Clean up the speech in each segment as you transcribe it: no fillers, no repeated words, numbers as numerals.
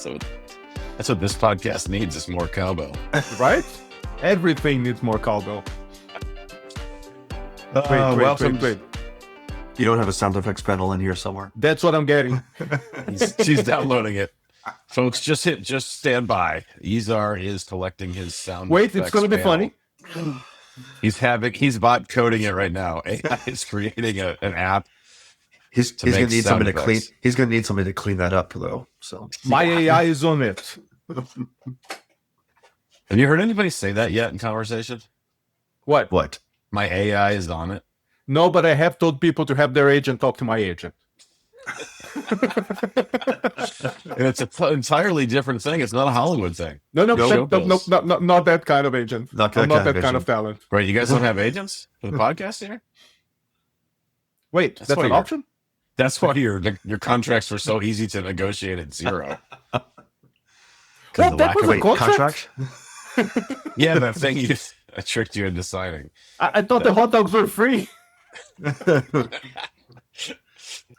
So that's what this podcast needs, is more cowbell. Right? Everything needs more cowbell. Wait. You don't have a sound effects panel in here somewhere? That's what I'm getting. She's downloading it. Folks, just stand by. Izar is collecting his sound. Wait, it's going to be funny. He's bot coding it right now. AI is creating an app. He's going to need somebody to clean. He's going to need somebody to clean that up, though. So my AI is on it. Have you heard anybody say that yet in conversation? What? My AI is on it. No, but I have told people to have their agent talk to my agent. And it's an entirely different thing. It's not a Hollywood thing. No, not that kind of agent. Not that kind of talent. Right? You guys don't have agents for the podcast here? Wait, that's an option? That's why your contracts were so easy to negotiate at zero. Well, that was a contract? Yeah, that thing I tricked you into signing. I thought the hot dogs were free. That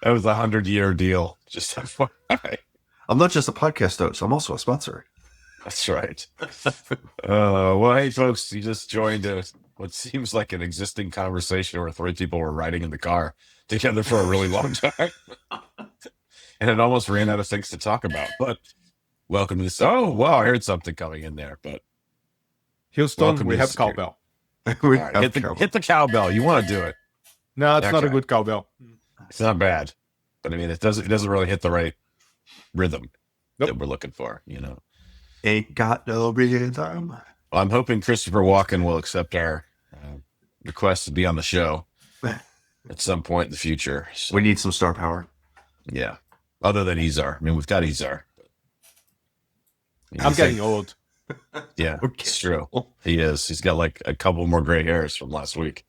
was a 100-year deal. Just FYI. I'm not just a podcast host. I'm also a sponsor. That's right. Well, hey, folks, you just joined what seems like an existing conversation where three people were riding in the car together for a really long time. And it almost ran out of things to talk about. But welcome to this. Oh, wow, I heard something coming in there. But Houston, we have cowbell. Right, hit the cowbell. You want to do it. No, it's not a good cowbell. It's not bad. But I mean, it doesn't really hit the right rhythm that we're looking for, you know. Ain't got no rhythm. Well, I'm hoping Christopher Walken will accept our request to be on the show at some point in the future. So, we need some star power. Yeah. Other than Izar. I mean, we've got Izar. I'm getting old. Yeah, it's true. He is. He's got like a couple more gray hairs from last week.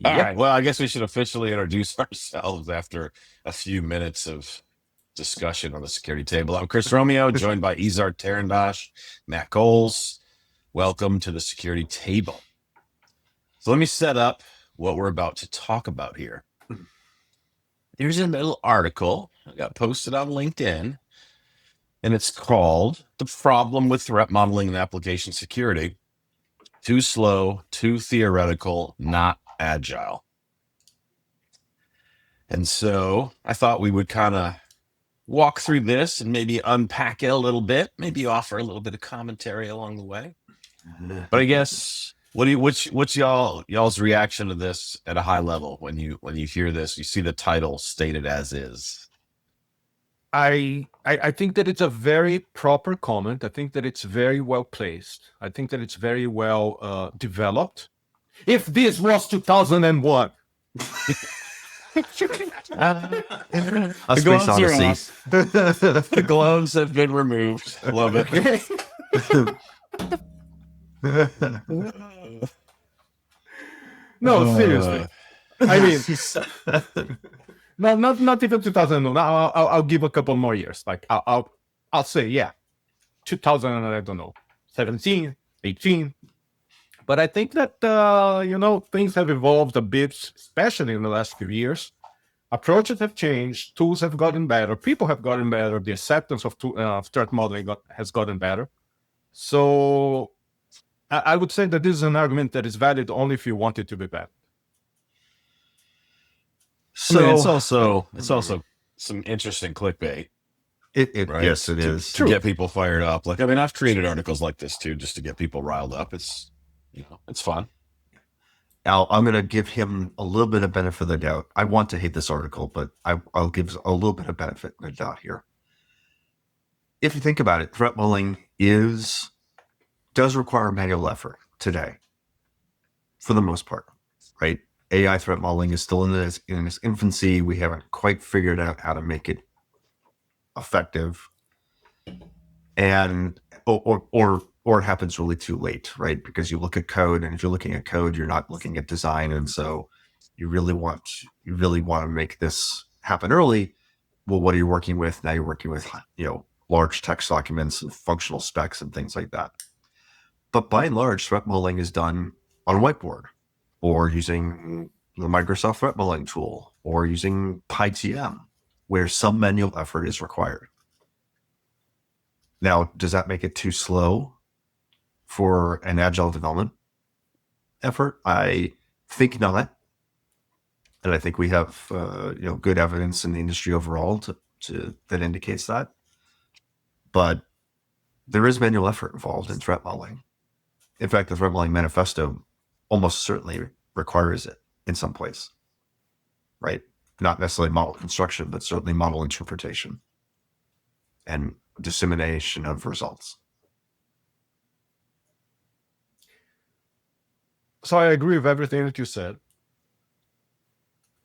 All right. Well, I guess we should officially introduce ourselves after a few minutes of discussion on the security table. I'm Chris Romeo, joined by Izar Tarandash, Matt Coles. Welcome to the security table. So let me set up what we're about to talk about here. There's a little article that got posted on LinkedIn, and it's called "The Problem with Threat Modeling and Application Security: Too Slow, Too Theoretical, Not Agile." And so I thought we would kind of walk through this and maybe unpack it a little bit, maybe offer a little bit of commentary along the way. But I guess what's y'all's reaction to this at a high level when you hear this, you see the title stated as is? I think that it's a very proper comment. I think that it's very well placed. I think that it's very well developed. If this was 2001. The gloves are off. The gloves have been removed. Love it. No, seriously. I mean, not even 2001. I'll give a couple more years. Like I'll say 2000. I don't know, 17, 18. But I think that things have evolved a bit, especially in the last few years. Approaches have changed, tools have gotten better, people have gotten better, the acceptance of threat modeling has gotten better. So I would say that this is an argument that is valid only if you want it to be bad. So I mean, it's also some interesting clickbait. Right? Yes, it is. To get people fired up. Like, I mean, I've created articles like this too, just to get people riled up. It's fun. Al, I'm going to give him a little bit of benefit of the doubt. I want to hate this article, but I'll give a little bit of benefit of the doubt here. If you think about it, threat modeling does require manual effort today, for the most part, right? AI threat modeling is still in its infancy. We haven't quite figured out how to make it effective, and or it happens really too late, right? Because you look at code, and if you're looking at code, you're not looking at design, and so you really want to make this happen early. Well, what are you working with? Now you're working with large text documents and functional specs and things like that. But by and large, threat modeling is done on a whiteboard, or using the Microsoft threat modeling tool, or using PyTM, where some manual effort is required. Now, does that make it too slow for an agile development effort? I think not. And I think we have good evidence in the industry overall that indicates that. But there is manual effort involved in threat modeling. In fact, the threat modeling manifesto almost certainly requires it in some place, right? Not necessarily model construction, but certainly model interpretation and dissemination of results. So I agree with everything that you said.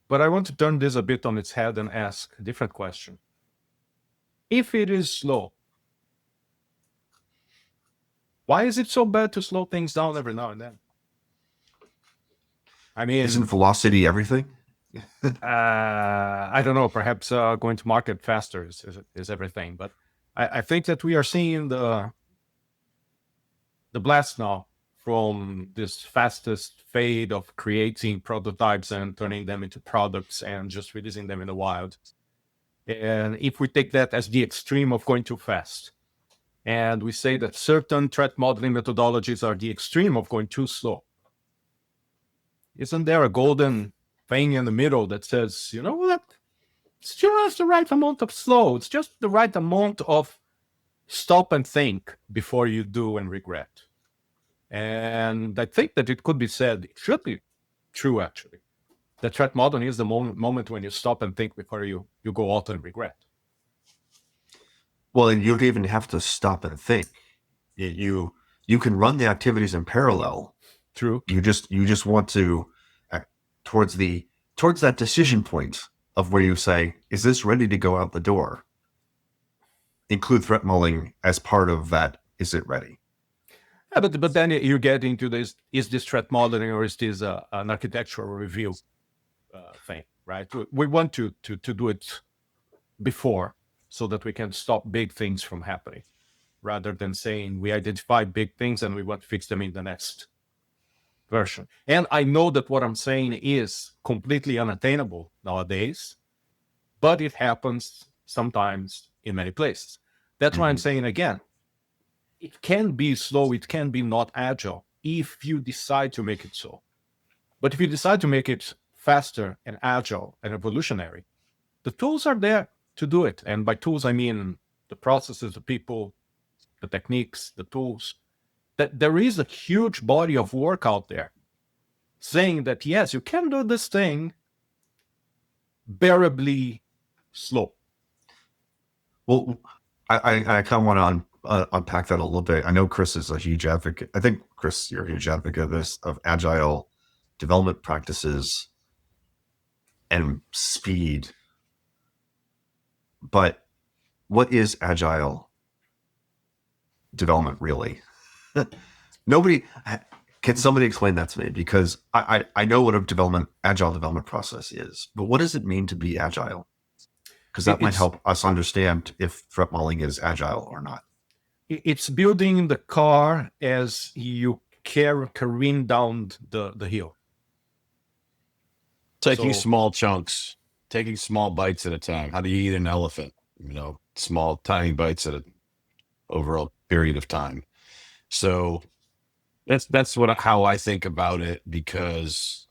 But I want to turn this a bit on its head and ask a different question. If it is slow, why is it so bad to slow things down every now and then? I mean, isn't velocity everything? I don't know. Perhaps going to market faster is everything. But I think that we are seeing the blast now from this fastest fade of creating prototypes and turning them into products and just releasing them in the wild. And if we take that as the extreme of going too fast, and we say that certain threat modeling methodologies are the extreme of going too slow, isn't there a golden thing in the middle that says, you know what? It's just the right amount of slow. It's just the right amount of stop and think before you do and regret. And I think that it could be said, it should be true actually, that threat modeling is the moment when you stop and think before you go out and regret. Well, and you don't even have to stop and think. You can run the activities in parallel. True. You just want to towards that decision point of where you say, is this ready to go out the door? Include threat modeling as part of that. Is it ready? Yeah, but then you get into this: is this threat modeling or is this an architectural review thing? Right? We want to do it before so that we can stop big things from happening, rather than saying we identify big things and we want to fix them in the next version. And I know that what I'm saying is completely unattainable nowadays, but it happens sometimes in many places. That's why I'm saying again, it can be slow, it can be not agile if you decide to make it so. But if you decide to make it faster and agile and evolutionary, the tools are there to do it. And by tools, I mean the processes, the people, the techniques, the tools. That there is a huge body of work out there saying that, yes, you can do this thing bearably slow. Well, I kind of want to unpack that a little bit. I know Chris is a huge advocate. I think, Chris, you're a huge advocate of this, of agile development practices and speed. But what is agile development really? Can somebody explain that to me? Because I know what agile development process is, but what does it mean to be agile? Because that might help us understand if threat modeling is agile or not. It's building the car as you careen down the hill. Taking small chunks, taking small bites at a time. How do you eat an elephant? Small, tiny bites over a period of time. So that's how I think about it, because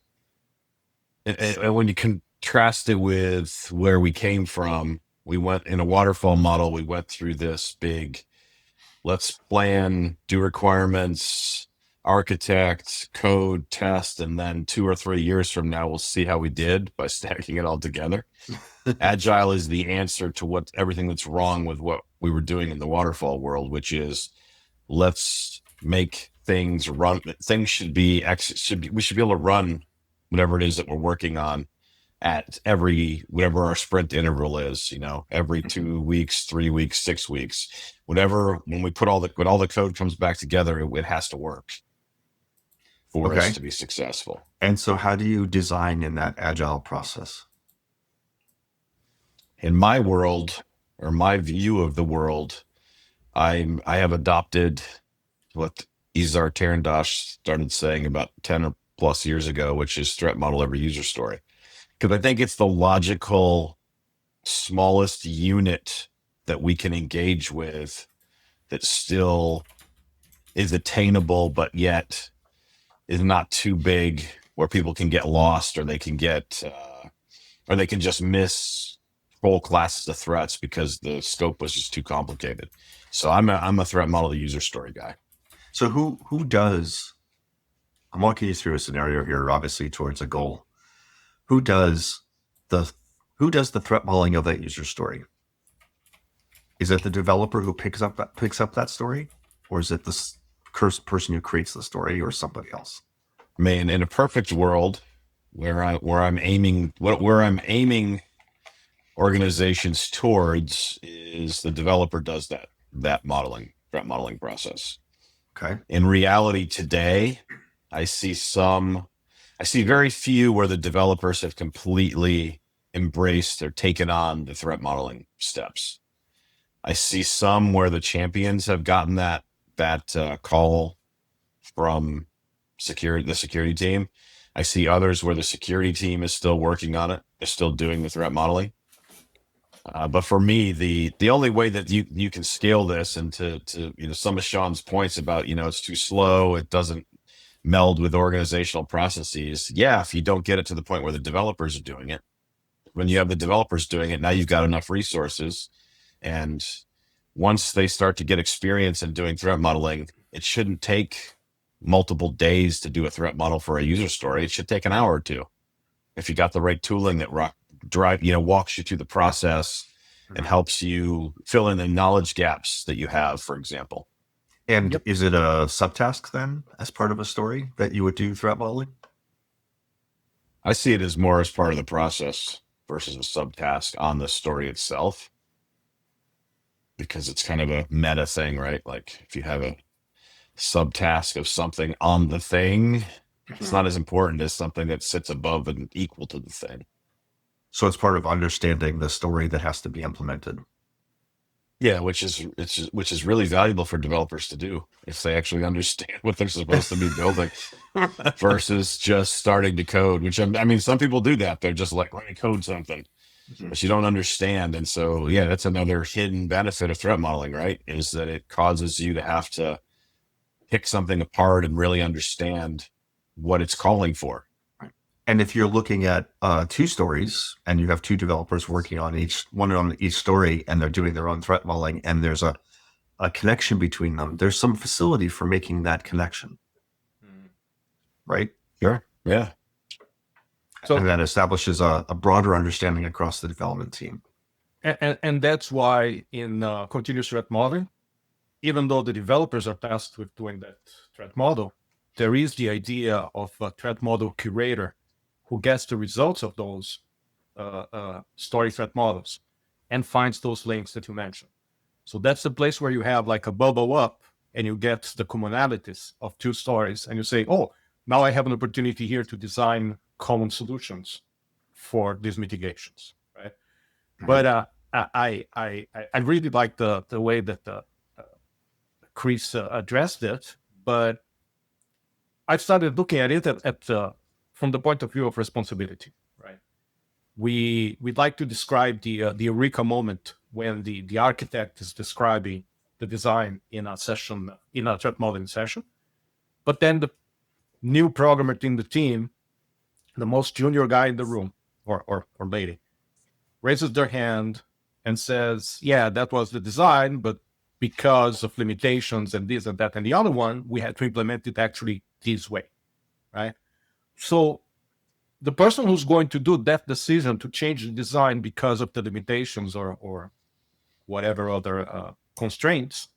and when you contrast it with where we came from, we went in a waterfall model. We went through this big, let's plan, do requirements, architect, code, test, and then 2 or 3 years from now, we'll see how we did by stacking it all together. Agile is the answer to everything that's wrong with what we were doing in the waterfall world, which is let's make things run. Things should be we should be able to run whatever it is that we're working on at whatever our sprint interval is, every 2 weeks, 3 weeks, 6 weeks, whatever. When we when all the code comes back together, it has to work for us to be successful. And so how do you design in that agile process? In my world, or my view of the world, I have adopted what Izar Tarandash started saying about 10 or plus years ago, which is threat model every user story. Because I think it's the logical smallest unit that we can engage with that still is attainable, but yet is not too big where people can get lost, or they can just miss whole classes of threats because the scope was just too complicated. So I'm a threat model user story guy. So who does, I'm walking you through a scenario here, obviously towards a goal. Who does the threat modeling of that user story? Is it the developer who picks up that story, or is it the person who creates the story, or somebody else? Man, in a perfect world where I'm aiming organizations towards is the developer does that threat modeling process. Okay. In reality today, I see very few where the developers have completely embraced or taken on the threat modeling steps. I see some where the champions have gotten that call from the security team. I see others where the security team is still working on it. They're still doing the threat modeling. But for me, the only way that you can scale this, and to some of Sean's points about it's too slow, it doesn't meld with organizational processes. Yeah, if you don't get it to the point where the developers are doing it, when you have the developers doing it, now you've got enough resources, and once they start to get experience in doing threat modeling, it shouldn't take multiple days to do a threat model for a user story. It should take an hour or two if you got the right tooling that walks you through the process and helps you fill in the knowledge gaps that you have, for example. And Is it a subtask then, as part of a story, that you would do threat modeling? I see it as more as part of the process versus a subtask on the story itself, because it's kind of a meta thing, right? Like if you have a subtask of something on the thing, it's not as important as something that sits above and equal to the thing. So it's part of understanding the story that has to be implemented. Yeah, which is really valuable for developers to do if they actually understand what they're supposed to be building versus just starting to code, which I mean, some people do that. They're just like, let me code something, but you don't understand. And so, yeah, that's another hidden benefit of threat modeling, right? Is that it causes you to have to pick something apart and really understand what it's calling for. And if you're looking at two stories and you have two developers working on each story, and they're doing their own threat modeling, and there's a connection between them, there's some facility for making that connection. Right? Sure. Yeah. And that establishes a broader understanding across the development team. And that's why in continuous threat modeling, even though the developers are tasked with doing that threat model, there is the idea of a threat model curator who gets the results of those story threat models and finds those links that you mentioned. So that's the place where you have like a bubble up and you get the commonalities of two stories, and you say, oh, now I have an opportunity here to design common solutions for these mitigations, right? But I really like the way that Chris addressed it, but I started looking at it from the point of view of responsibility, right? We'd like to describe the eureka moment when the architect is describing the design in a threat modeling session, but then the new programmer in the team, the most junior guy in the room or lady, raises their hand and says, yeah, that was the design, but because of limitations and this and that and the other one, we had to implement it actually this way, right? So the person who's going to do that decision to change the design because of the limitations or whatever other constraints,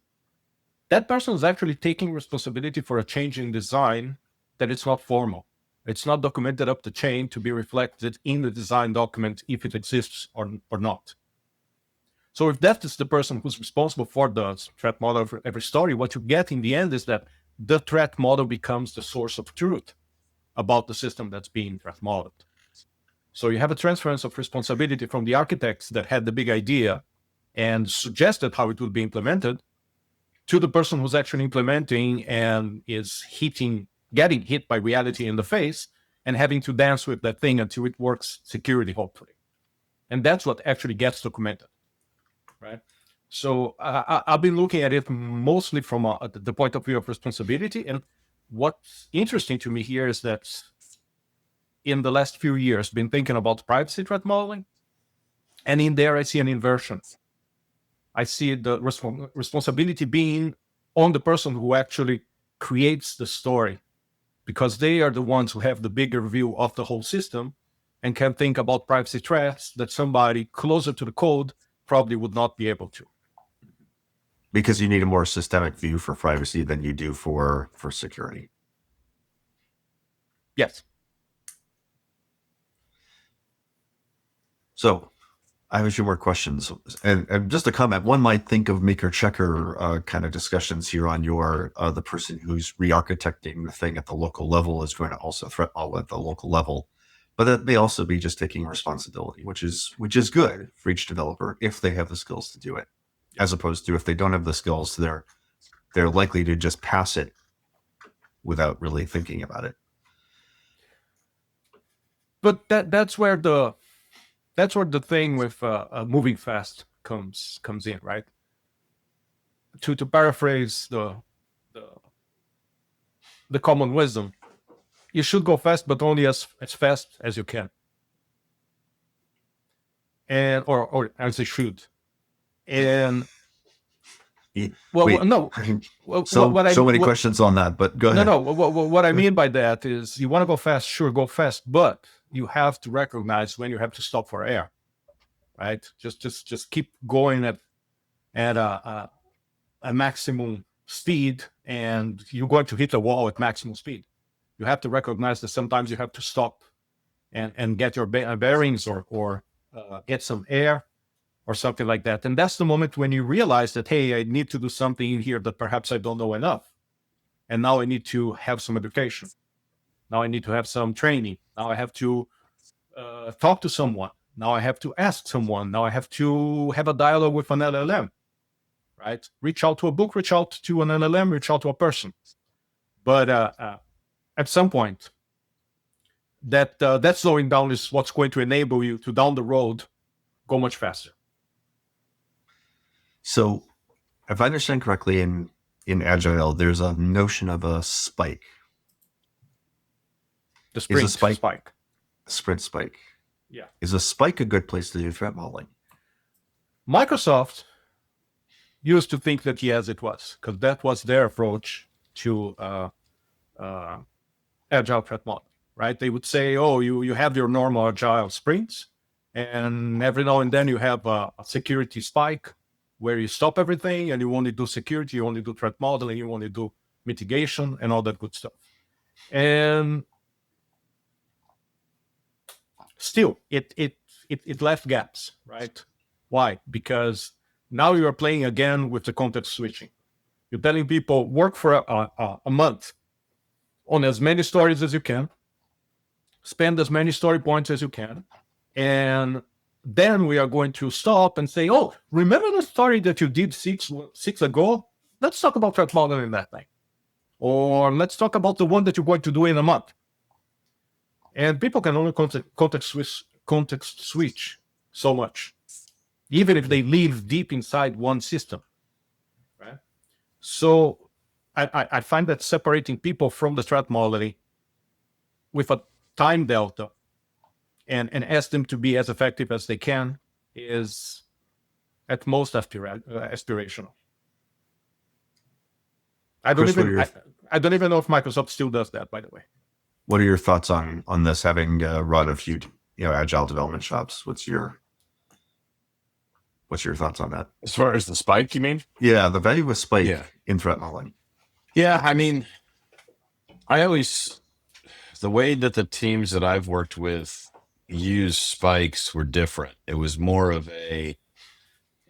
that person is actually taking responsibility for a change in design that it's not formal. It's not documented up the chain to be reflected in the design document if it exists or not. So if that is the person who's responsible for the threat model of every story, what you get in the end is that the threat model becomes the source of truth about the system that's being threat modeled. So you have a transference of responsibility from the architects that had the big idea and suggested how it would be implemented to the person who's actually implementing and is getting hit by reality in the face and having to dance with that thing until it works securely, hopefully. And that's what actually gets documented, right? So I've been looking at it mostly from the point of view of responsibility. And what's interesting to me here is that in the last few years, been thinking about privacy threat modeling. And in there, I see an inversion. I see the responsibility being on the person who actually creates the story, because they are the ones who have the bigger view of the whole system and can think about privacy threats that somebody closer to the code probably would not be able to. Because you need a more systemic view for privacy than you do for security. Yes. So I have a few more questions. And just a comment, one might think of maker checker kind of discussions here on your, the person who's re-architecting the thing at the local level is going to also threat model at the local level. But that may also be just taking responsibility, which is good for each developer if they have the skills to do it, as opposed to if they don't have the skills, they're likely to just pass it without really thinking about it. But that's where the thing with moving fast comes in, right? To paraphrase the common wisdom, you should go fast, but only as fast as you can, and or as you should. And no. So many questions on that, but go ahead. No. What I mean by that is, you want to go fast, sure, go fast, but you have to recognize when you have to stop for air, right? Just keep going at a maximum speed, and you're going to hit a wall at maximum speed. You have to recognize that sometimes you have to stop and get your bearings or get some air or something like that. And that's the moment when you realize that, hey, I need to do something in here that perhaps I don't know enough. And now I need to have some education. Now I need to have some training. Now I have to talk to someone. Now I have to ask someone. Now I have to have a dialogue with an LLM, right? Reach out to a book, reach out to an LLM, reach out to a person. But at some point, that slowing down is what's going to enable you to, down the road, go much faster. So if I understand correctly, in Agile, there's a notion of a spike. The sprint spike. Sprint spike. Yeah. Is a spike a good place to do threat modeling? Microsoft used to think that yes, it was, because that was their approach to Agile threat modeling, right? They would say, oh, you have your normal Agile sprints, and every now and then you have a security spike where you stop everything and you only do security, you only do threat modeling, you only do mitigation and all that good stuff. And still, it left gaps, right? Why? Because now you are playing again with the context switching. You're telling people, work for a month on as many stories as you can, spend as many story points as you can, and then we are going to stop and say, oh, remember the story that you did six ago? Let's talk about threat modeling that thing. Or let's talk about the one that you're going to do in a month. And people can only context switch so much, even if they live deep inside one system, right? So I find that separating people from the threat modeling with a time delta and ask them to be as effective as they can is at most aspirational. I don't even know if Microsoft still does that, by the way. What are your thoughts on this, having run a few Agile development shops? What's your thoughts on that? As far as the spike, you mean? Yeah, the value of a spike in threat modeling. Yeah, I mean, the way that the teams that I've worked with use spikes were different. It was more of a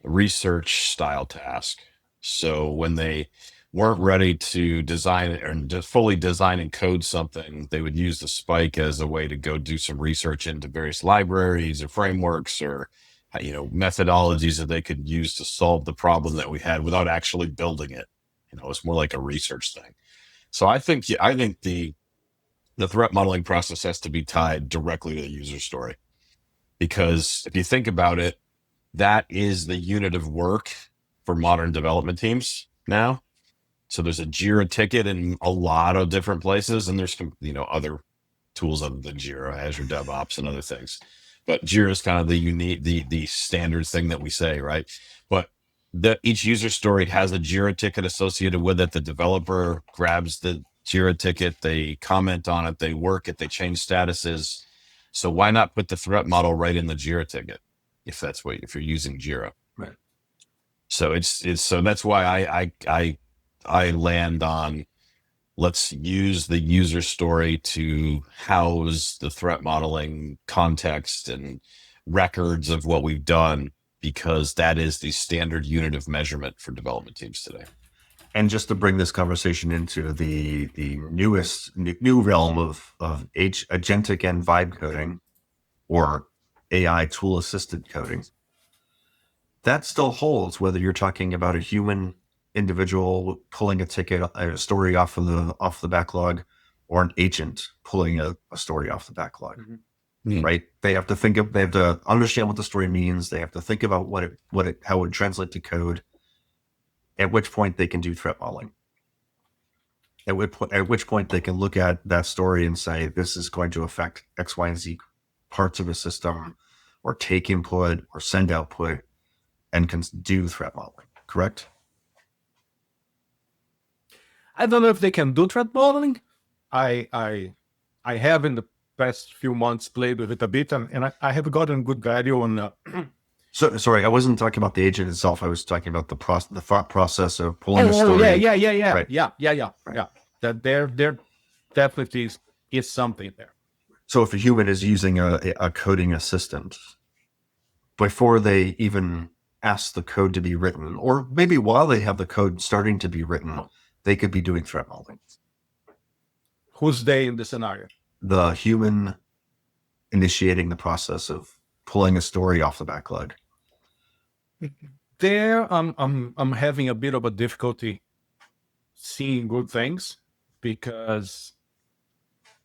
research style task. So when they weren't ready to design it and just fully design and code something, they would use the spike as a way to go do some research into various libraries or frameworks or methodologies that they could use to solve the problem that we had without actually building it. It's more like a research thing. So I think the threat modeling process has to be tied directly to the user story. because if you think about it, that is the unit of work for modern development teams now. So there's a Jira ticket in a lot of different places, and there's, other tools other than Jira, Azure DevOps and other things. But Jira is kind of the unique, the standard thing that we say, right? But each user story has a Jira ticket associated with it. The developer grabs the Jira ticket, they comment on it, they work it, they change statuses. So why not put the threat model right in the Jira ticket if you're using Jira? Right. So so that's why I land on, let's use the user story to house the threat modeling context and records of what we've done, because that is the standard unit of measurement for development teams today. And just to bring this conversation into the new realm of agentic and vibe coding, or AI tool assisted coding, that still holds whether you're talking about a human individual pulling a story off the backlog, or an agent pulling a story off the backlog. Mm-hmm. Right? They have to understand what the story means. They have to think about how it would translate to code. At which point they can do threat modeling. At which point they can look at that story and say, this is going to affect X, Y, and Z parts of a system, or take input or send output, and can do threat modeling. Correct? I don't know if they can do threat modeling. I have in the past few months played with it a bit, and I have gotten good value on. So sorry, I wasn't talking about the agent itself. I was talking about the thought process of pulling a story. Yeah. Right. Yeah. That there definitely is something there. So if a human is using a coding assistant, before they even ask the code to be written, or maybe while they have the code starting to be written, they could be doing threat modeling. Who's they in the scenario? The human initiating the process of pulling a story off the backlog. There, I'm having a bit of a difficulty seeing good things, because,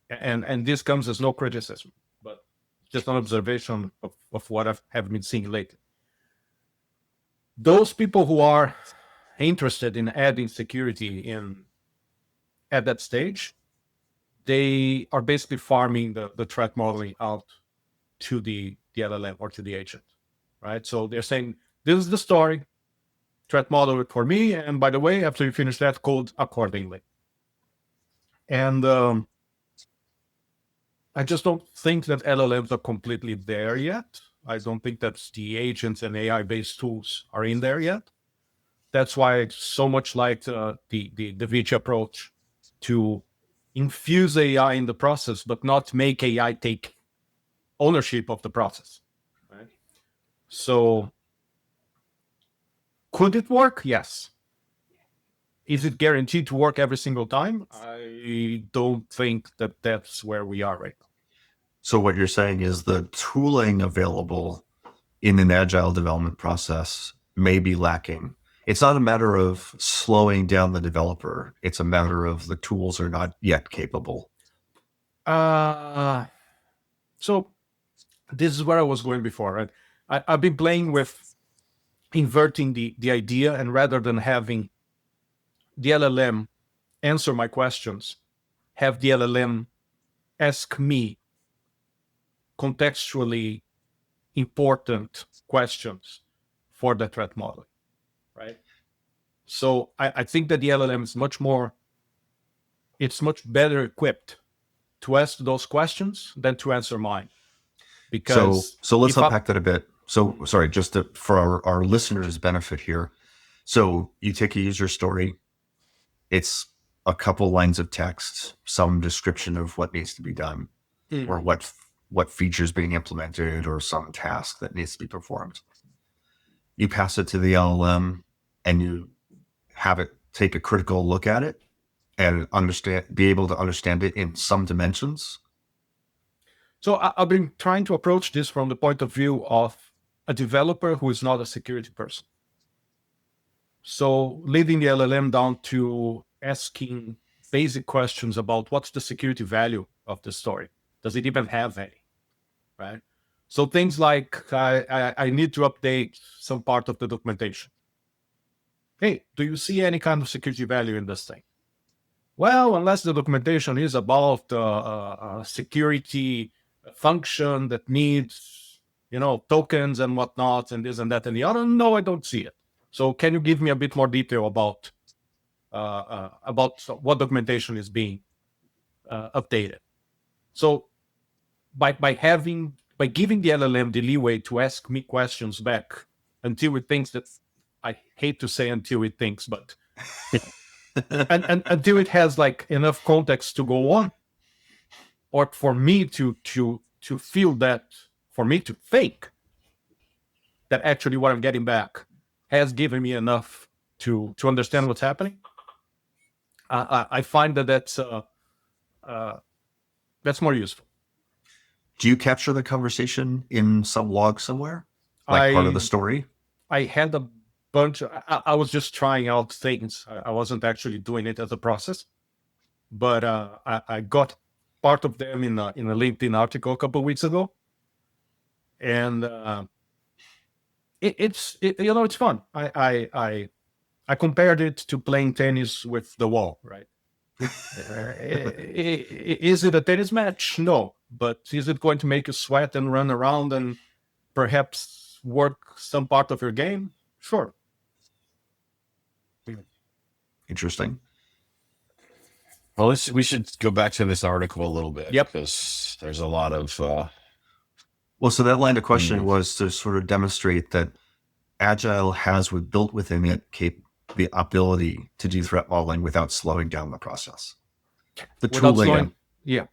and this comes as no criticism, but just an observation of what I have been seeing lately. Those people who are interested in adding security at that stage, they are basically farming the threat modeling out to the LLM or to the agent, right? So they're saying, this is the story, threat model it for me, and by the way, after you finish that, code accordingly. And I just don't think that LLMs are completely there yet. I don't think that the agents and AI-based tools are in there yet. That's why I so much like the Vici approach to infuse AI in the process, but not make AI take ownership of the process. Right? So, could it work? Yes. Is it guaranteed to work every single time? I don't think that that's where we are right now. So what you're saying is the tooling available in an agile development process may be lacking. It's not a matter of slowing down the developer. It's a matter of the tools are not yet capable. So this is where I was going before, right? I've been playing with inverting the idea, and rather than having the LLM answer my questions, have the LLM ask me contextually important questions for the threat modeling, right? So I think that the LLM is much better equipped to ask those questions than to answer mine. Because so let's unpack that a bit. So sorry, for our listeners' benefit here. So you take a user story, it's a couple lines of text, some description of what needs to be done, or what features being implemented, or some task that needs to be performed. You pass it to the LLM, and you have it take a critical look at it and be able to understand it in some dimensions. So I've been trying to approach this from the point of view of a developer who is not a security person. So leading the LLM down to asking basic questions about what's the security value of the story. Does it even have any, right? So things like I need to update some part of the documentation. Hey, do you see any kind of security value in this thing? Well, unless the documentation is about security function that needs, tokens and whatnot, and this and that and the other, no, I don't see it. So can you give me a bit more detail about what documentation is being updated? So by giving the LLM the leeway to ask me questions back until it thinks that, I hate to say until it thinks, but and until it has like enough context to go on, or for me to feel that, for me to think that actually what I'm getting back has given me enough to understand what's happening. I find that that's more useful. Do you capture the conversation in some log somewhere, like part of the story? I had a bunch. I was just trying out things. I wasn't actually doing it as a process, but I got part of them in a LinkedIn article a couple of weeks ago, and it's fun. I compared it to playing tennis with the wall, right? Is it a tennis match? No, but is it going to make you sweat and run around and perhaps work some part of your game? Sure. Interesting. Well, we should go back to this article a little bit. Yep. Because there's a lot of... Well, so that line of question was to sort of demonstrate that Agile has built within it the ability to do threat modeling without slowing down the process. The tooling.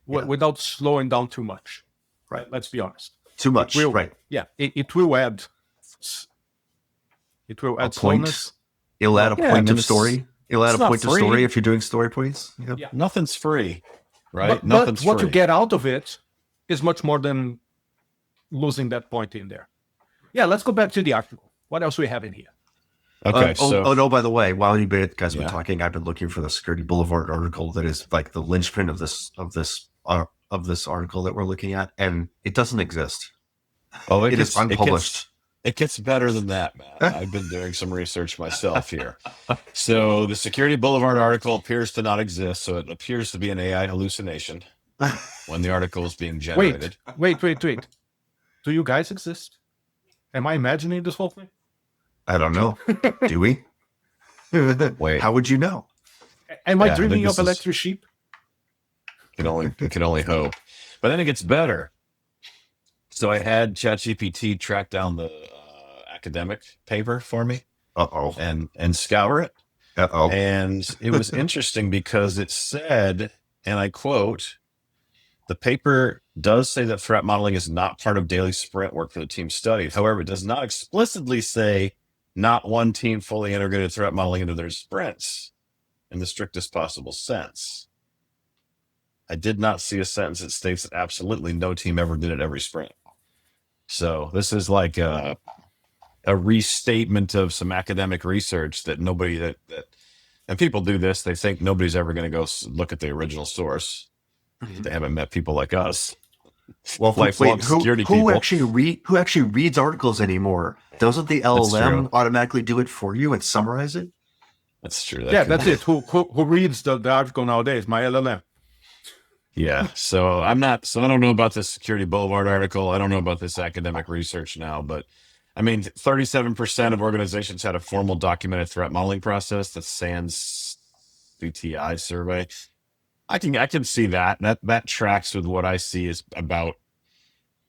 Without slowing down too much. Right. Let's be honest. Too much. Right. Yeah. It will add. It will add slowness. It'll add a point of story. It'll add a point of story if you're doing story points. Yep. Yeah. Nothing's free, right? But what you get out of it is much more than losing that point in there. Yeah, let's go back to the article. What else we have in here? Okay. No, by the way, while you guys been talking, I've been looking for the Security Boulevard article that is like the linchpin of this article that we're looking at, and it doesn't exist. Oh, it is unpublished. It gets better than that, man. I've been doing some research myself here. So the Security Boulevard article appears to not exist, so it appears to be an AI hallucination when the article is being generated. Wait. Do you guys exist? Am I imagining this whole thing? I don't know. Do we? Wait. How would you know? Am I dreaming of electric sheep? Can only hope. But then it gets better. So I had ChatGPT track down the academic paper for me. And scour it. And it was interesting because it said, and I quote, the paper does say that threat modeling is not part of daily sprint work for the team studied. However, it does not explicitly say not one team fully integrated threat modeling into their sprints in the strictest possible sense. I did not see a sentence that states that absolutely no team ever did it every sprint. So this is like a restatement of some academic research that and people do this. They think nobody's ever going to go look at the original source. They haven't met people like us. Well, who actually reads articles anymore? Doesn't the LLM automatically do it for you and summarize it? That's true. That's it. Who reads the article nowadays? My LLM. Yeah. So I don't know about this Security Boulevard article. I don't know about this academic research now, but I mean, 37% of organizations had a formal documented threat modeling process. That's SANS CTI survey. I can see that. That tracks with what I see is about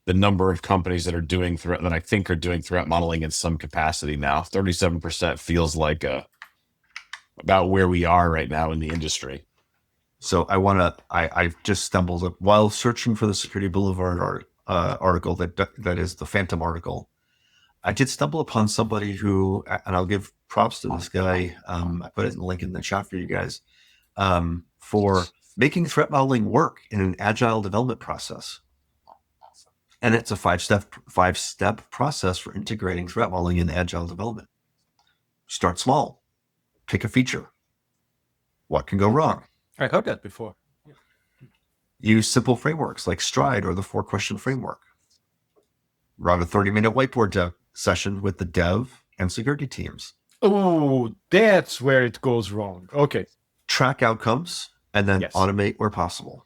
the number of companies that are doing that I think are doing threat modeling in some capacity now. 37% feels like about where we are right now in the industry. So I just stumbled while searching for the Security Boulevard article that is the Phantom article. I did stumble upon somebody who, and I'll give props to this guy. I put it in the link in the chat for you guys, for making threat modeling work in an agile development process. And it's a five-step process for integrating threat modeling in agile development. Start small, pick a feature. What can go wrong? I heard that before. Use simple frameworks like Stride or the 4-question framework. Run a 30-minute whiteboard session with the dev and security teams. Oh, that's where it goes wrong. Okay. Track outcomes and then automate where possible.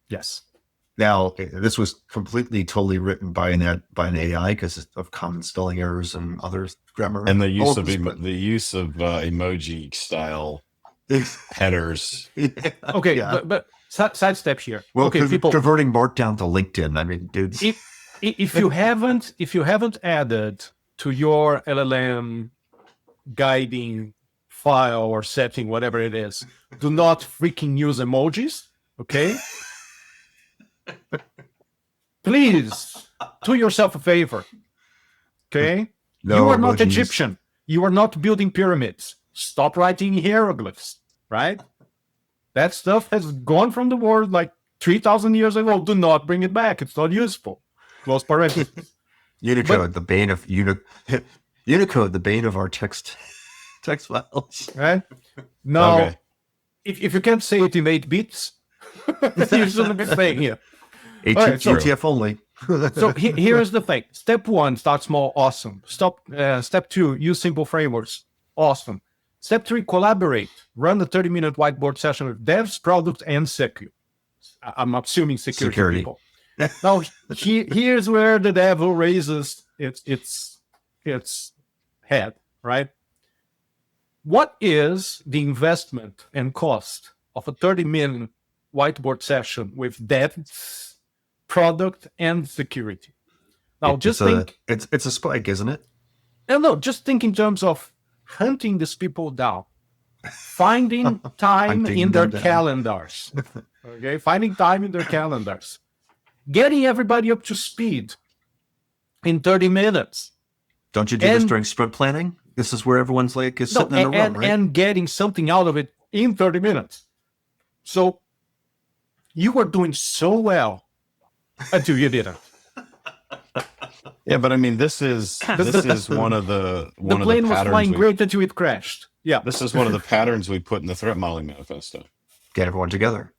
Yes. Now, this was totally written by an AI because of common spelling errors and other grammar. And the use of emoji style headers. Okay, but sidestep here. Well, okay, people converting Markdown to LinkedIn. I mean, dude. If you haven't added to your LLM guiding file or setting, whatever it is, do not freaking use emojis. Okay. Please do yourself a favor. Okay. No, you are not Egyptian. You are not building pyramids. Stop writing hieroglyphs. Right. That stuff has gone from the world like 3,000 years ago. Do not bring it back. It's not useful. Close parentheses. Unicode, the bane of Unicode, the bane of our text files. Right? Now, if you can't say it in 8 bits, you shouldn't be saying it. ATF only. So here's the thing. Step 1, start small. Awesome. Step 2, use simple frameworks. Awesome. Step 3, collaborate. Run a 30-minute whiteboard session with devs, product, and security. I'm assuming security people. Now, here's where the devil raises its head, right? What is the investment and cost of a 30-minute whiteboard session with devs, product, and security? Now, it's a spike, isn't it? No, just think in terms of hunting these people down, finding time in their calendars. Okay, finding time in their calendars, getting everybody up to speed in 30 minutes. Don't you do this during sprint planning? This is where everyone's like is sitting in a room, right? And getting something out of it in 30 minutes. So you were doing so well until you didn't. Yeah, but I mean, this is one of the plane was flying great until it crashed. Yeah, this is one of the patterns we put in the threat modeling manifesto. Get everyone together,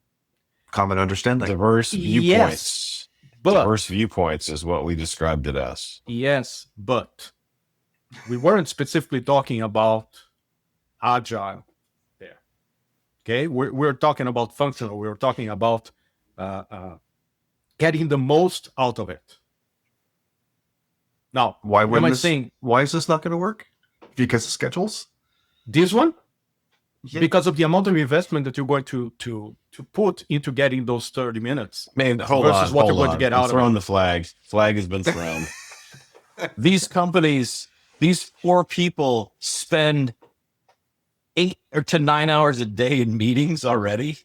common understanding, diverse viewpoints. Yes, but diverse viewpoints is what we described it as. Yes, but we weren't specifically talking about agile there. Okay, we're talking about functional. We were talking about getting the most out of it. Now, why is this not going to work? Because of schedules? This one? Yeah. Because of the amount of investment that you're going to put into getting those 30 minutes. Man, hold on. What you're going to get out of it. Throwing the flag. Flag has been thrown. These companies, these poor people spend 8 to 9 hours a day in meetings already.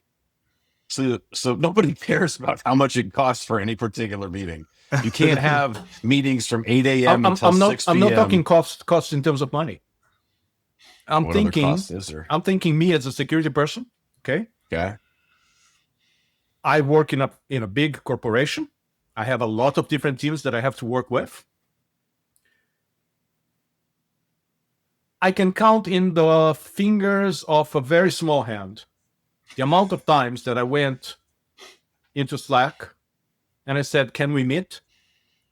So nobody cares about how much it costs for any particular meeting. You can't have meetings from 8 a.m. until 6 p.m. I'm not talking cost in terms of money. I'm thinking me as a security person. Okay. I work in a big corporation. I have a lot of different teams that I have to work with. I can count in the fingers of a very small hand the amount of times that I went into Slack and I said, can we meet?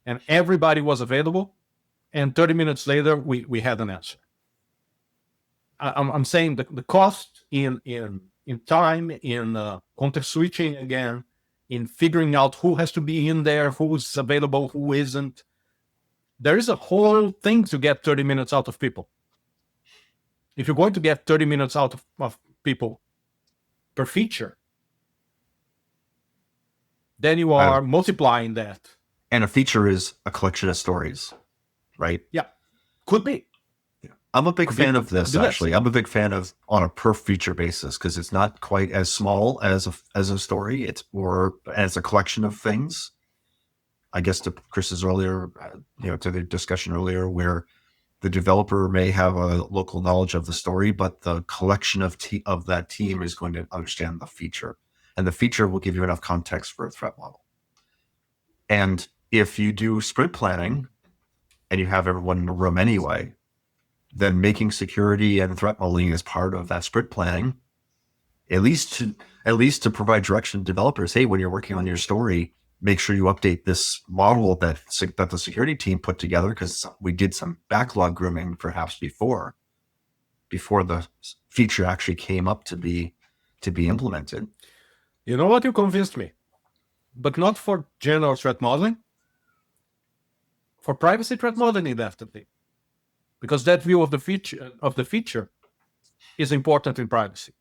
And everybody was available. And 30 minutes later, we had an answer. I'm saying the cost in time, in context switching again, in figuring out who has to be in there, who's available, who isn't. There is a whole thing to get 30 minutes out of people. If you're going to get 30 minutes out of people per feature, then you are multiplying that. And a feature is a collection of stories, right? Yeah, could be. Yeah. I'm a big fan of this, actually. I'm a big fan of on a per feature basis because it's not quite as small as a story. It's more as a collection of things. I guess to Chris's earlier, to the discussion earlier, where the developer may have a local knowledge of the story, but the collection of that team is going to understand the feature. And the feature will give you enough context for a threat model. And if you do sprint planning and you have everyone in the room anyway, then making security and threat modeling as part of that sprint planning, at least to provide direction to developers. Hey, when you're working on your story, make sure you update this model that the security team put together, because we did some backlog grooming perhaps before the feature actually came up to be implemented. You know what? You convinced me, but not for general threat modeling. For privacy threat modeling, definitely, because that view of the feature is important in privacy.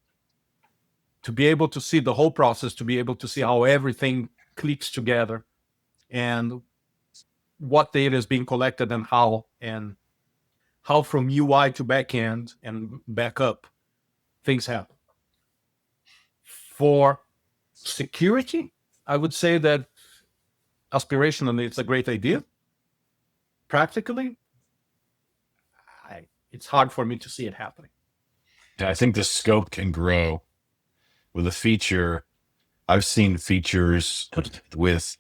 To be able to see the whole process, to be able to see how everything clicks together, and what data is being collected and how from UI to backend and backup things happen. For security, I would say that aspirationally, it's a great idea. Practically, it's hard for me to see it happening. I think the scope can grow with a feature. I've seen features with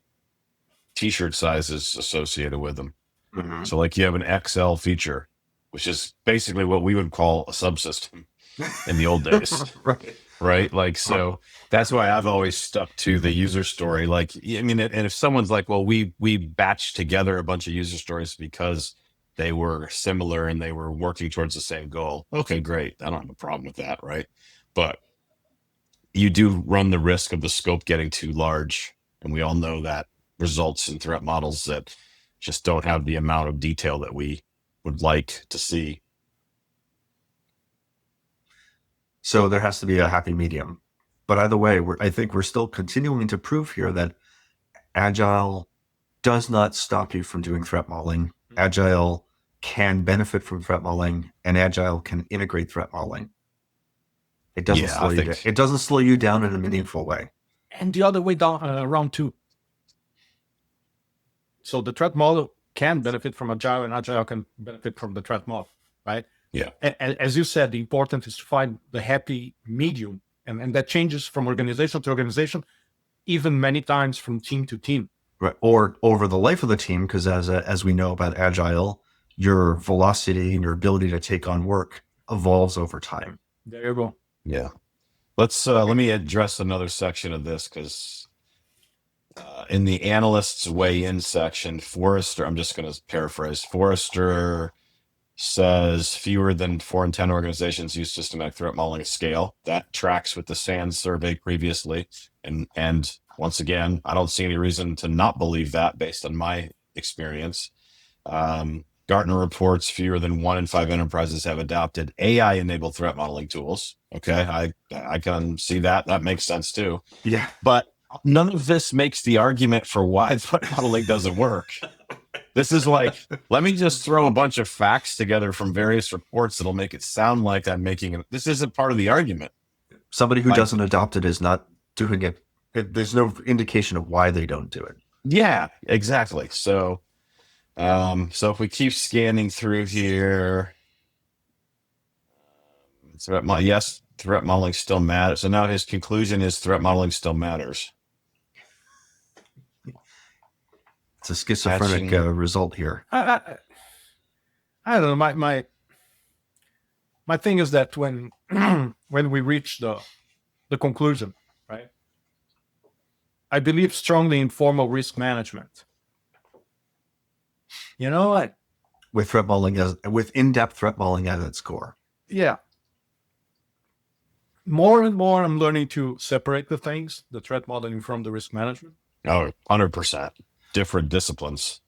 t-shirt sizes associated with them. Mm-hmm. So like you have an XL feature, which is basically what we would call a subsystem in the old days. Right. Like, so that's why I've always stuck to the user story. Like, I mean, and if someone's like, well, we batched together a bunch of user stories because they were similar and they were working towards the same goal. Okay, great. I don't have a problem with that. Right. But you do run the risk of the scope getting too large. And we all know that results in threat models that just don't have the amount of detail that we would like to see. So there has to be a happy medium. But either way, I think we're still continuing to prove here that Agile does not stop you from doing threat modeling. Agile can benefit from threat modeling, and Agile can integrate threat modeling. It doesn't slow you down. It doesn't slow you down in a meaningful way. And the other way down, around too. So the threat model can benefit from Agile, and Agile can benefit from the threat model, right? Yeah. And as you said, the important is to find the happy medium, and that changes from organization to organization, even many times from team to team. Right. Or over the life of the team, because as we know about Agile, your velocity and your ability to take on work evolves over time. There you go. Yeah. Let me address another section of this, because in the analysts weigh in section, Forrester, I'm just going to paraphrase, Forrester says fewer than 4 in 10 organizations use systematic threat modeling at scale. That tracks with the SANS survey previously. And once again, I don't see any reason to not believe that based on my experience. Gartner reports fewer than 1 in 5 enterprises have adopted AI-enabled threat modeling tools. Okay, I can see that. That makes sense too. Yeah. But none of this makes the argument for why threat modeling doesn't work. This is like, let me just throw a bunch of facts together from various reports that'll make it sound like I'm making it. This isn't part of the argument. Somebody who doesn't adopt it is not doing it. There's no indication of why they don't do it. Yeah, exactly. So if we keep scanning through here, yes, threat modeling still matters. So now his conclusion is threat modeling still matters. It's a schizophrenic result here. I don't know. My thing is that when we reach the conclusion, right? I believe strongly in formal risk management. You know what? With threat modeling with in-depth threat modeling at its core. Yeah. More and more, I'm learning to separate the things, the threat modeling from the risk management. Oh, 100%. Different disciplines.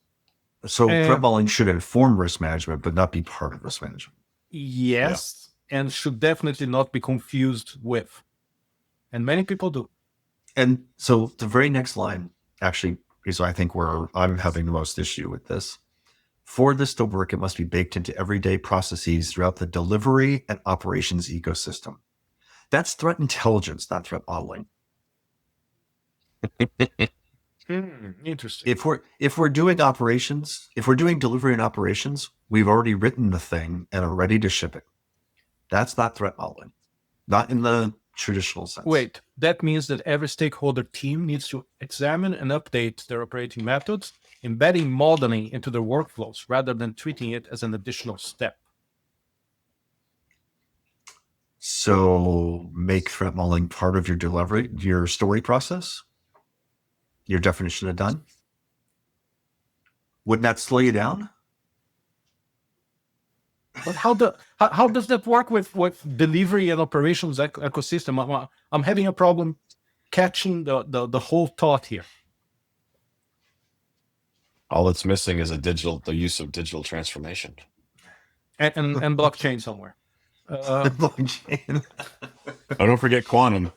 So threat modeling should inform risk management, but not be part of risk management. Yes, and should definitely not be confused with. And many people do. And so the very next line actually is, I think, where I'm having the most issue with this. For this to work, it must be baked into everyday processes throughout the delivery and operations ecosystem. That's threat intelligence, not threat modeling. Interesting. If we're doing operations, if we're doing delivery and operations, we've already written the thing and are ready to ship it. That's not threat modeling, not in the traditional sense. Wait, that means that every stakeholder team needs to examine and update their operating methods, embedding modeling into their workflows rather than treating it as an additional step. So make threat modeling part of your delivery, your story process? your definition of done? Wouldn't that slow you down? But how does that work with delivery and operations ecosystem? I'm having a problem catching the whole thought here. All it's missing is the use of digital transformation and blockchain somewhere. Blockchain. Oh, don't forget quantum.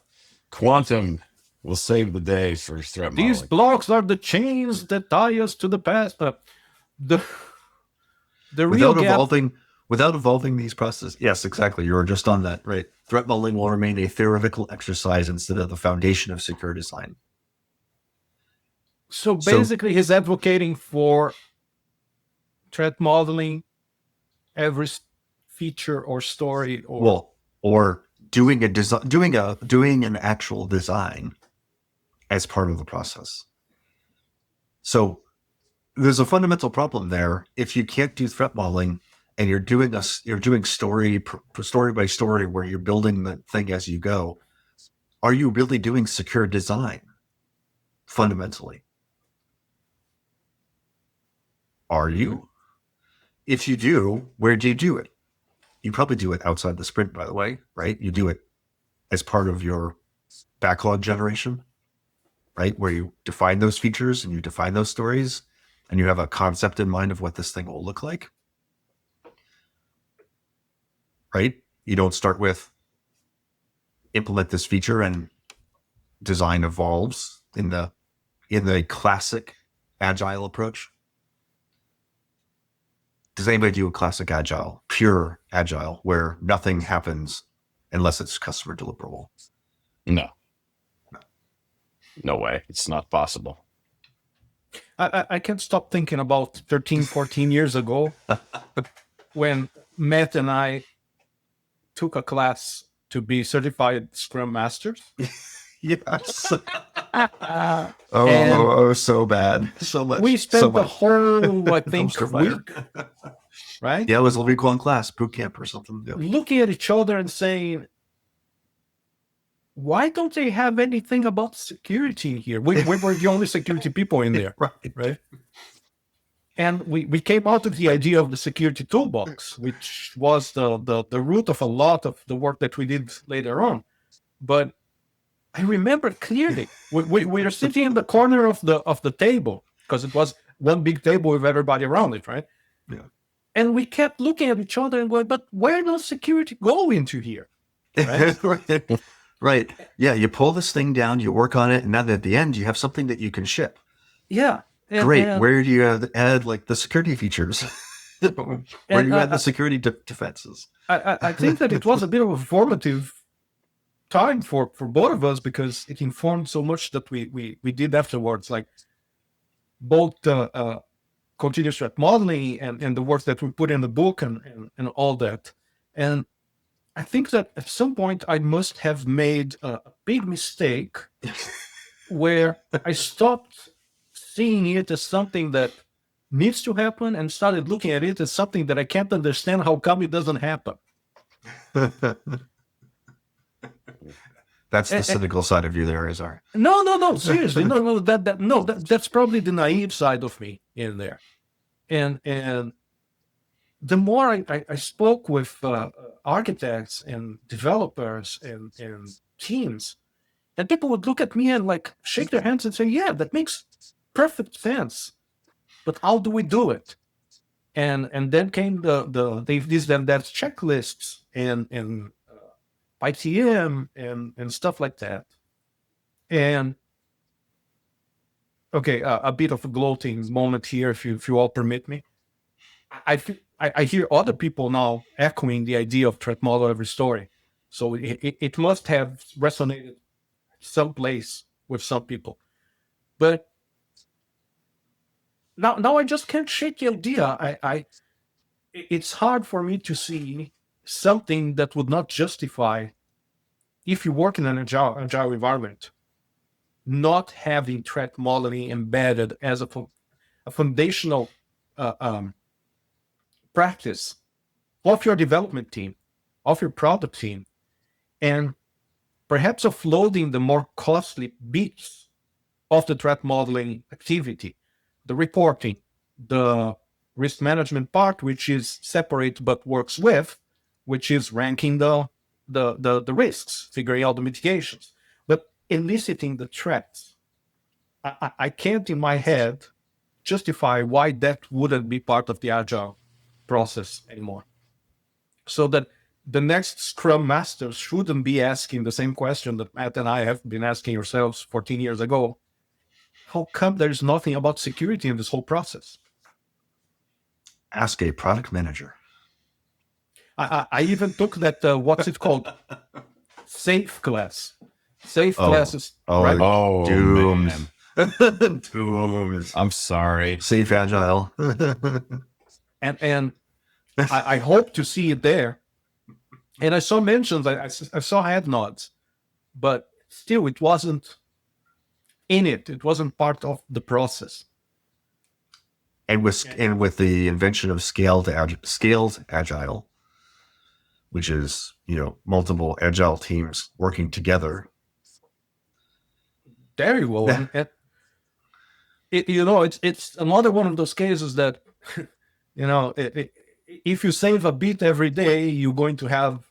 Quantum will save the day for threat modeling. These blocks are the chains that tie us to the past. The real without evolving these processes. Yes, exactly. You were just on that, right? Threat modeling will remain a theoretical exercise instead of the foundation of secure design. So basically, he's advocating for threat modeling every feature or story, or doing an actual design as part of the process. So there's a fundamental problem there. If you can't do threat modeling and you're doing story by story where you're building the thing as you go, are you really doing secure design? Fundamentally, are you? If you do, where do you do it? You probably do it outside the sprint, by the way, right? You do it as part of your backlog generation, right? Where you define those features and you define those stories and you have a concept in mind of what this thing will look like, right? You don't start with implement this feature and design evolves in the classic Agile approach. Does anybody do a classic Agile, pure Agile, where nothing happens unless it's customer deliverable? No way. It's not possible. I can't stop thinking about 13, 14 years ago when Matt and I took a class to be certified Scrum Masters. Yes. So bad. So much. We spent the whole, I think, week, right? Yeah, it was a week-long class, boot camp or something. Yeah. Looking at each other and saying, why don't they have anything about security here? We were the only security people in there. Right. And we came out of the idea of the security toolbox, which was the root of a lot of the work that we did later on. But I remember clearly, we were sitting in the corner of the table because it was one big table with everybody around it, right? Yeah. And we kept looking at each other and going, but where does security go into here? Right? Right. Yeah, you pull this thing down, you work on it, and then at the end, you have something that you can ship. Yeah. Great. Where do you add like the security features? Where do you add the security defenses? I think that it was a bit of a formative time for both of us because it informed so much that we did afterwards, like both continuous threat modeling and the work that we put in the book and all that. And I think that at some point I must have made a big mistake where I stopped seeing it as something that needs to happen and started looking at it as something that I can't understand how come it doesn't happen. That's the cynical side of you there, Izar. No, seriously. No, that's probably the naive side of me in there. And the more I spoke with architects and developers and teams, and people would look at me and like shake their hands and say, yeah, that makes perfect sense. But how do we do it? And then came these that's checklists and ITM and stuff like that. And okay, a bit of a gloating moment here, if you all permit me. I hear other people now echoing the idea of threat model every story. So it must have resonated someplace with some people. But now I just can't shake the idea. It's hard for me to see something that would not justify, if you work in an agile environment, not having threat modeling embedded as a foundational practice of your development team, of your product team, and perhaps offloading the more costly bits of the threat modeling activity, the reporting, the risk management part, which is separate but works with, which is ranking the risks, figuring out the mitigations, but eliciting the threats. I can't in my head justify why that wouldn't be part of the Agile process anymore. So that the next Scrum Masters shouldn't be asking the same question that Matt and I have been asking ourselves 14 years ago. How come there's nothing about security in this whole process? Ask a product manager. I even took that, what's it called? Safe class. Safe classes. Right? Oh, doomed. man. Doomed. I'm sorry. Safe Agile. And I hope to see it there. And I saw mentions, I saw head nods, but still it wasn't in it. It wasn't part of the process. And with the invention of scaled Agile, which is, multiple Agile teams working together. Very well. Yeah. And it's another one of those cases that, if you save a bit every day, you're going to have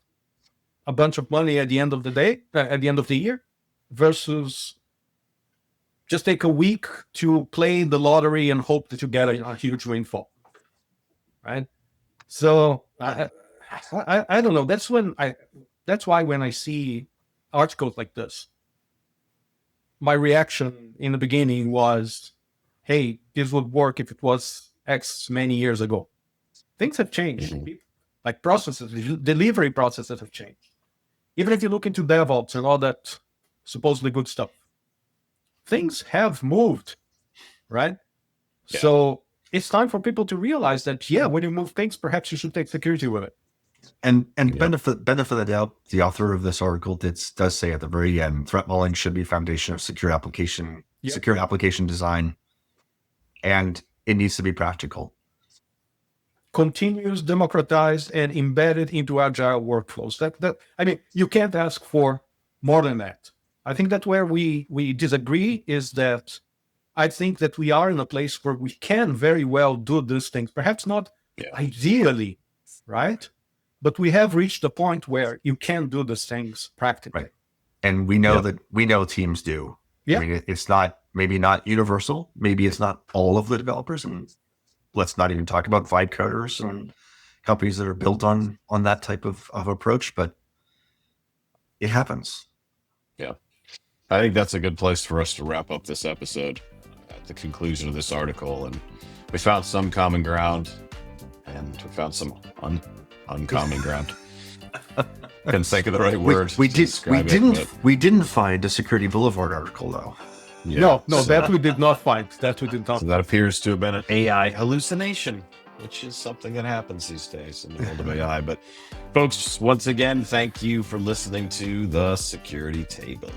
a bunch of money at the end of the day, at the end of the year, versus just take a week to play the lottery and hope that you get a huge windfall, right? So I don't know. That's why when I see articles like this, my reaction in the beginning was, hey, this would work if it was X many years ago. Things have changed. Like processes, delivery processes have changed. Even if you look into DevOps and all that supposedly good stuff, things have moved, right? Yeah. So it's time for people to realize that, when you move things, perhaps you should take security with it. And benefit of the doubt, the author of this article does say at the very end, threat modeling should be foundation of secure application design, and it needs to be practical. Continuous, democratized, and embedded into Agile workflows. You can't ask for more than that. I think that where we disagree is that I think that we are in a place where we can very well do these things, perhaps not ideally, right? But we have reached a point where you can do these things practically. Right. And we know teams do. Yeah. I mean, it's maybe not universal. Maybe it's not all of the developers. And let's not even talk about vibe coders and companies that are built on that type of approach, but it happens. Yeah. I think that's a good place for us to wrap up this episode at the conclusion of this article. And we found some common ground, and we found some uncommon ground. Couldn't think of the right word. We didn't find a Security Boulevard article though. Yeah, no, that we did not find. That we did not. So that appears to have been an AI hallucination, which is something that happens these days in the world of AI. But folks, once again, thank you for listening to the Security Table.